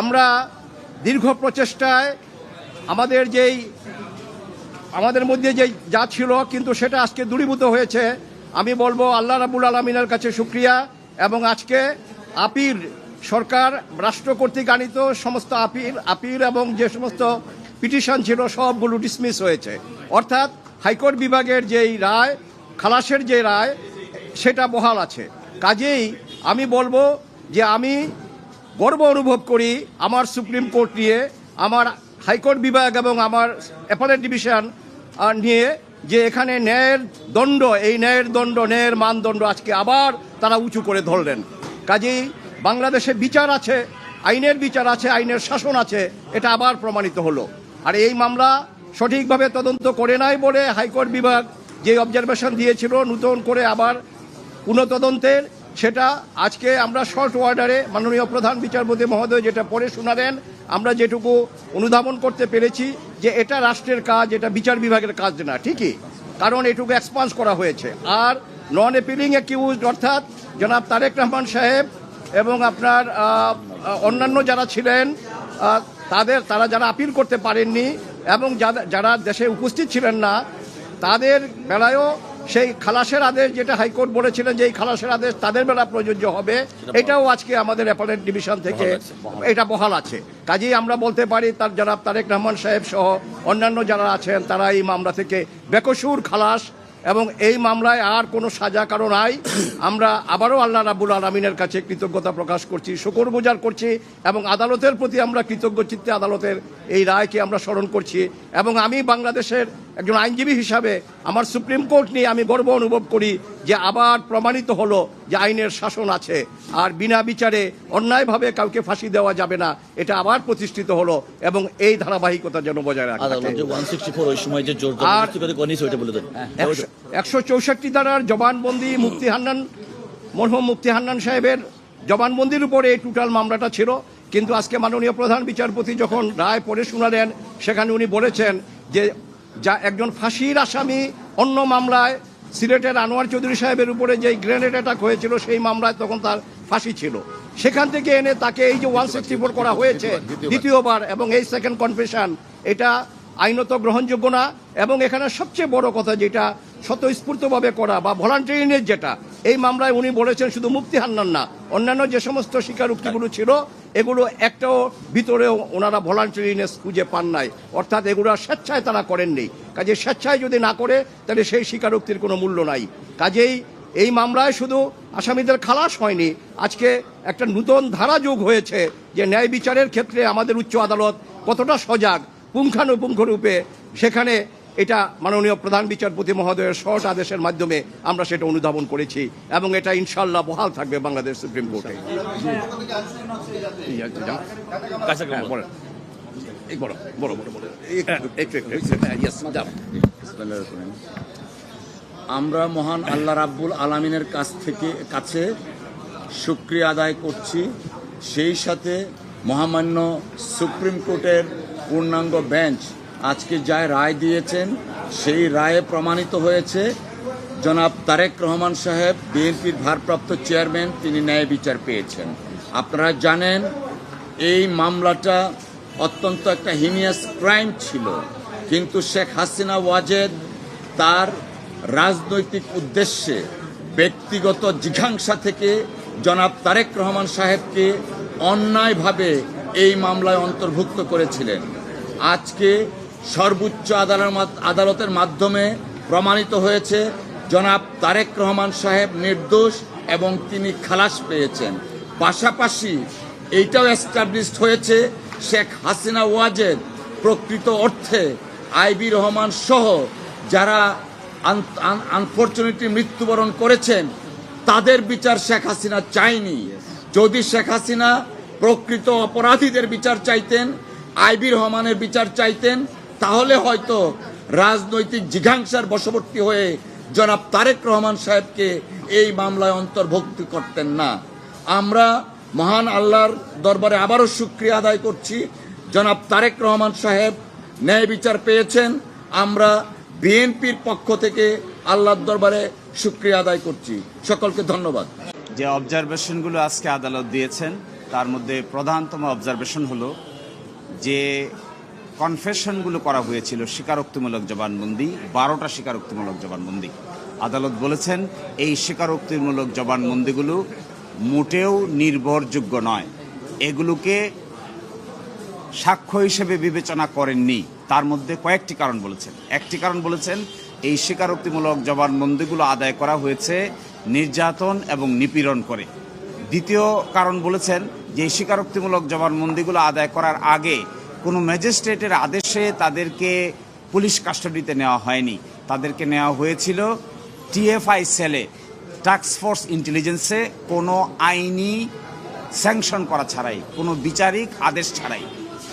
আমরা দীর্ঘ প্রচেষ্টায় আমাদের মধ্যে যে যা ছিল কিন্তু সেটা আজকে দূরীভূত হয়েছে। আমি বলবো আল্লাহ রাব্বুল আলামিনের কাছে শুকরিয়া। এবং আজকে আপিল সরকার রাষ্ট্র কর্তৃক আনিত সমস্ত আপিল এবং যে সমস্ত পিটিশন ছিল সবগুলো ডিসমিস হয়েছে। অর্থাৎ হাইকোর্ট বিভাগের যেই রায়, খালাসের যে রায়, সেটা বহাল আছে। কাজেই আমি বলবো যে আমি গর্ব অনুভব করি আমার সুপ্রিম কোর্ট নিয়ে, আমার হাইকোর্ট বিভাগ এবং আমার অ্যাপেলেট ডিভিশন নিয়ে, যে এখানে ন্যায়ের দণ্ড, এই ন্যায়ের মানদণ্ড আজকে আবার তারা উঁচু করে ধরলেন। কাজেই বাংলাদেশে বিচার আছে, আইনের বিচার আছে, আইনের শাসন আছে, এটা আবার প্রমাণিত হলো। আর এই মামলা সঠিকভাবে তদন্ত করে নাই বলে হাইকোর্ট বিভাগ যে অবজারভেশন দিয়েছিল নতুন করে আবার পুনঃতদন্তের, সেটা আজকে আমরা শর্ট অর্ডারে মাননীয় প্রধান বিচারপতি মহোদয় যেটা পড়ে শোনালেন, আমরা যেটুকু অনুধাবন করতে পেরেছি যে এটা রাষ্ট্রের কাজ, এটা বিচার বিভাগের কাজ না। ঠিকই, কারণ এটুকু এক্সপান্স করা হয়েছে। আর নন অ্যাপিলিং অ্যাকিউজড অর্থাৎ জনাব তারেক রহমান সাহেব এবং আপনার অন্যান্য যারা ছিলেন তারা যারা আপিল করতে পারেননি এবং যারা দেশে উপস্থিত ছিলেন না, তাদের বেলায়ও সেই খালাসের আদেশ যেটা হাইকোর্ট বলেছিলেন যে এই খালাসের আদেশ তাদের বেলা প্রযোজ্য হবে, এটাও আজকে আমাদের অ্যাপেলেট ডিভিশন থেকে এটা বহাল আছে। কাজেই আমরা বলতে পারি তার জনাব তারেক রহমান সাহেব সহ অন্যান্য যারা আছেন তারা এই মামলা থেকে বেকসুর খালাস, এবং এই মামলায় আর কোনো সাজা কারো নাই। আমরা আবারও আল্লাহ রাব্বুল আলামিনের কাছে কৃতজ্ঞতা প্রকাশ করছি, শুকরগুজার করছি, এবং আদালতের প্রতি আমরা কৃতজ্ঞ চিত্তে আদালতের এই রায়কে আমরা স্মরণ করছি। এবং আমি বাংলাদেশের একজন আইনজীবী হিসাবে আমার সুপ্রিম কোর্ট নিয়ে আমি গর্ব অনুভব করি যে আবার প্রমাণিত হলো যে আইনের শাসন আছে, আর বিনা বিচারে অন্যায়ভাবে কাউকে ফাঁসি দেওয়া যাবে না, এটা আবার প্রতিষ্ঠিত হলো। এবং এই ধারাবাহিকতা যেন বজায় রাখা। আর 164 ধারার জবানবন্দি মরহুম মুফতি হান্নান সাহেবের জবানবন্দির উপরে এই টোটাল মামলাটা ছিল। কিন্তু আজকে মাননীয় প্রধান বিচারপতি যখন রায় পড়ে শোনালেন, সেখানে উনি বলেছেন যে যা একজন ফাঁসির আসামি অন্য মামলায় সিলেটের আনোয়ার চৌধুরী সাহেবের উপরে যে গ্রেনেড অ্যাটাক হয়েছিল সেই মামলায় তখন তার ফাঁসি ছিল, সেখান থেকে এনে তাকে এই যে 164 করা হয়েছে দ্বিতীয়বার, এবং এই সেকেন্ড কনফেশন, এটা আইনত গ্রহণযোগ্য না। এবং এখানে সবচেয়ে বড় কথা যেটা স্বতঃস্ফূর্তভাবে করা বা ভলান্টারিনেস, যেটা এই মামলায় উনি বলেছেন শুধু মুফতি হান্নান না, অন্যান্য যে সমস্ত স্বীকারোক্তিগুলো ছিল এগুলো একটাও ভিতরেও ওনারা ভলান্টারিনেস খুঁজে পান নাই, অর্থাৎ এগুলো স্বেচ্ছায় তারা করেননি। কাজে স্বেচ্ছায় যদি না করে তাহলে সেই স্বীকারোক্তির কোনো মূল্য নাই। কাজেই এই মামলায় শুধু আসামিদের খালাস হয়নি, আজকে একটা নতুন ধারা যোগ হয়েছে যে ন্যায় বিচারের ক্ষেত্রে আমাদের উচ্চ আদালত কতটা সজাগ পুঙ্খানুপুঙ্খ রূপে, সেখানে এটা মাননীয় প্রধান বিচারপতি মহোদয়ের শর্ট আদেশের মাধ্যমে আমরা সেটা অনুধাবন করেছি, এবং এটা ইনশাল্লাহ বহাল থাকবে বাংলাদেশ সুপ্রিম কোর্টে। আমরা মহান আল্লাহ রাব্বুল আলামিনের কাছে শুকরিয়া আদায় করছি, সেই সাথে মহামান্য সুপ্রিম কোর্টের পূর্ণাঙ্গ বেঞ্চ আজকে যা রায় দিয়েছেন সেই রায়ে প্রমাণিত হয়েছে জনাব তারেক রহমান সাহেব বিএনপির ভারপ্রাপ্ত চেয়ারম্যান, তিনি ন্যায় বিচার পেয়েছেন। আপনারা জানেন এই মামলাটা অত্যন্ত একটা হিনিয়াস ক্রাইম ছিল, কিন্তু শেখ হাসিনা ওয়াজেদ তার রাজনৈতিক উদ্দেশ্যে ব্যক্তিগত জিঘাংসা থেকে জনাব তারেক রহমান সাহেবকে অন্যায়ভাবে এই মামলায় অন্তর্ভুক্ত করেছিলেন। আজকে সর্বোচ্চ আদালতের মাধ্যমে প্রমাণিত হয়েছে জনাব তারেক রহমান সাহেব নির্দোষ এবং তিনি খালাস পেয়েছেন। পাশাপাশি এইটাও এস্টাবলিশড হয়েছে শেখ হাসিনা ওয়াজেদ প্রকৃত অর্থে আইবি রহমান সহ যারা আনফরচুনেটলি মৃত্যুবরণ করেছেন তাদের বিচার শেখ হাসিনা চায়নি। যদি শেখ হাসিনা প্রকৃত অপরাধীদের বিচার চাইতেন, আইবি রহমানের বিচার চাইতেন, তাহলে হয়তো রাজনৈতিক জিঘাংসার বশবর্তী হয়ে জনাব তারেক রহমান সাহেবকে এই মামলায় অন্তর্ভুক্ত করতেন না। আমরা মহান আল্লাহর দরবারে আবারও শুকরিয়া আদায় করছি, জনাব তারেক রহমান সাহেব ন্যায় বিচার পেয়েছেন। আমরা বিএনপির পক্ষ থেকে আল্লাহর দরবারে শুকরিয়া আদায় করছি। সকলকে ধন্যবাদ। যে অবজারভেশনগুলো আজকে আদালত দিয়েছেন তার মধ্যে প্রধানতম অবজারভেশন হলো যে কনফেশনগুলো করা হয়েছিল স্বীকারোক্তিমূলক জবানবন্দি, 12টা স্বীকারোক্তিমূলক জবানবন্দি। আদালত বলেছেন এই স্বীকারোক্তিমূলক জবানবন্দিগুলো মোটেও নির্ভরযোগ্য নয়, এগুলোকে সাক্ষ্য হিসেবে বিবেচনা করেননি। তার মধ্যে কয়েকটি কারণ বলেছেন। একটি কারণ বলেছেন এই স্বীকারোক্তিমূলক জবানবন্দিগুলো আদায় করা হয়েছে নির্যাতন এবং নিপীড়ন করে। দ্বিতীয় কারণ বলেছেন যে এই স্বীকারোক্তিমূলক জবানবন্দিগুলো আদায় করার আগে কোনো ম্যাজিস্ট্রেটের আদেশে তাদেরকে পুলিশ কাস্টাডিতে নেওয়া হয়নি, তাদেরকে নেওয়া হয়েছিল টিএফআই সেলে, টাস্ক ফোর্স ইন্টেলিজেন্সে, কোনো আইনি স্যাংশন করা ছাড়াই, কোনো বিচারিক আদেশ ছাড়াই।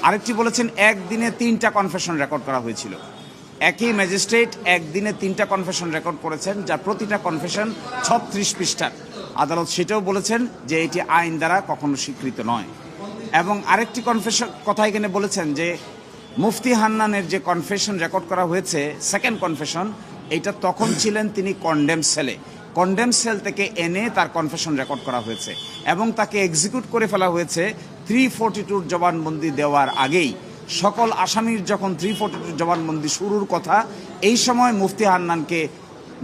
আরেকটি বলেছেন একদিনে 3টা কনফেশন রেকর্ড করা হয়েছিল। একই ম্যাজিস্ট্রেট একদিনে 3টা কনফেশন রেকর্ড করেছেন, যা প্রতিটা কনফেশন 36 পৃষ্ঠার। আদালত সেটাও বলেছেন যে এটি আইন দ্বারা কখনো স্বীকৃত নয়। এবং আরেকটি কনফেশন কথা এখানে বলেছেন যে মুফতি হান্নানের যে কনফেশন রেকর্ড করা হয়েছে, সেকেন্ড কনফেশন, এটা তখন ছিলেন তিনি কন্ডেম সেলে। কন্ডেম সেল থেকে এনে তার কনফেশন রেকর্ড করা হয়েছে এবং তাকে এক্সিকিউট করে ফেলা হয়েছে 342 জবানবন্দি দেওয়ার আগেই। সকল আসামির যখন 342 জবানবন্দি শুরুর কথা, এই সময় মুফতি হান্নানকে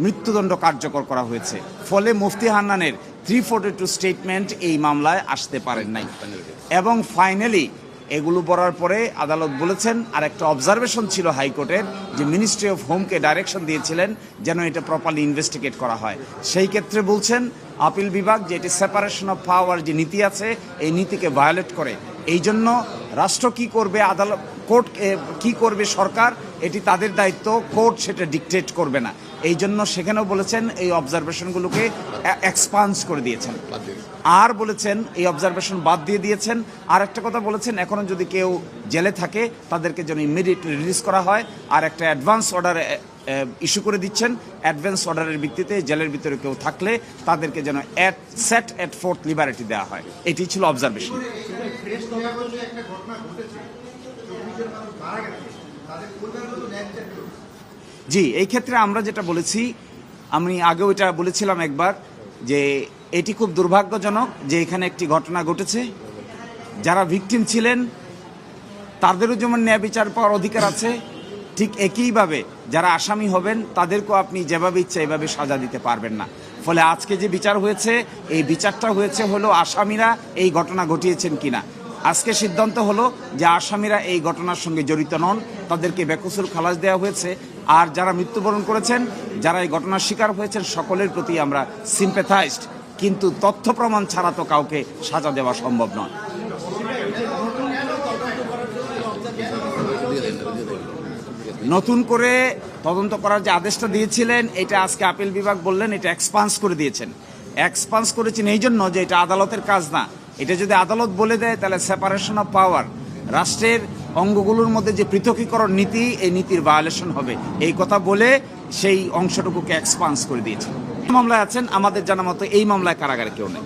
মৃত্যুদণ্ড কার্যকর করা হয়েছে। ফলে মুফতি হান্নানের 342 স্টেটমেন্ট এই মামলায় আসতে পারেন নাই। এবং ফাইনালি এগুলো পড়ার পরে আদালত বলেছেন, আর একটা অবজারভেশন ছিল হাইকোর্টের, যে মিনিস্ট্রি অফ হোমকে ডাইরেকশন দিয়েছিলেন যেন এটা প্রপারলি ইনভেস্টিগেট করা হয়। সেই ক্ষেত্রে বলছেন আপিল বিভাগ যে এটি সেপারেশন অফ পাওয়ার যে নীতি আছে, এই নীতিকে ভায়োলেট করে। এই জন্য রাষ্ট্র কি করবে, আদালত কোর্ট কি করবে, সরকার, এটি তাদের দায়িত্ব, কোর্ট সেটা ডিকটেট করবে না। এই জন্য সেখানেও বলেছেন এই অবজারভেশনগুলোকে এক্সপান্স করে দিয়েছেন। আর বলেছেন এই অবজারভেশন বাদ দিয়ে দিয়েছেন। আর একটা কথা বলেছেন, এখনো যদি কেউ জেলে থাকে তাদেরকে যেন ইমিডিয়েটলি রিলিজ করা হয়। আর একটা অ্যাডভান্স অর্ডার ইস্যু করে দিচ্ছেন, অ্যাডভান্স অর্ডারের ভিত্তিতে জেলের ভিতরে কেউ থাকলে তাদেরকে যেন সেট এট ফোর্থ লিবারেটি দেওয়া হয়। এটি ছিল অবজারভেশন। জি, এই ক্ষেত্রে আমরা যেটা বলেছি, আমি আগেও এটা বলেছিলাম একবার, যে এটি খুব দুর্ভাগ্যজনক যে এখানে একটি ঘটনা ঘটেছে। যারা ভিকটিম ছিলেন তাদেরও যেমন ন্যায় বিচার পাওয়ার অধিকার আছে, ঠিক একইভাবে যারা আসামি হবেন তাদেরকেও আপনি যেভাবে ইচ্ছা এভাবে সাজা দিতে পারবেন না। ফলে আজকে যে বিচার হয়েছে, এই বিচারটা হয়েছে হলো আসামিরা এই ঘটনা ঘটিয়েছেন কিনা। আজকে সিদ্ধান্ত হলো যে আসামিরা এই ঘটনার সঙ্গে জড়িত নন, তাদেরকে বেকসুর খালাস দেওয়া হয়েছে। আর যারা মৃত্যুবরণ করেছেন, যারা এই ঘটনার শিকার হয়েছেন, সকলের প্রতি আমরা সিম্প্যাথাইজড, কিন্তু তথ্য প্রমাণ ছাড়া তো কাউকে সাজা দেওয়া সম্ভব নয়। নতুন করে তদন্ত করার যে আদেশটা দিয়েছিলেন, এটা আজকে আপিল বিভাগ বললেন এটা এক্সপান্স করে দিয়েছেন। এক্সপান্স করেছেন এই জন্য যে এটা আদালতের কাজ না। এটা যদি আদালত বলে দেয় তাহলে সেপারেশন অফ পাওয়ার, রাষ্ট্রের অঙ্গগুলোর মধ্যে যে পৃথকীকরণ নীতি, এই নীতির ভায়োলেশন হবে। এই কথা বলে সেই অংশটুকুকে এক্সপান্স করে দিয়েছে। মামলায় আছেন, আমাদের জানা মতো এই মামলায় কারাগারে কেউ নেই।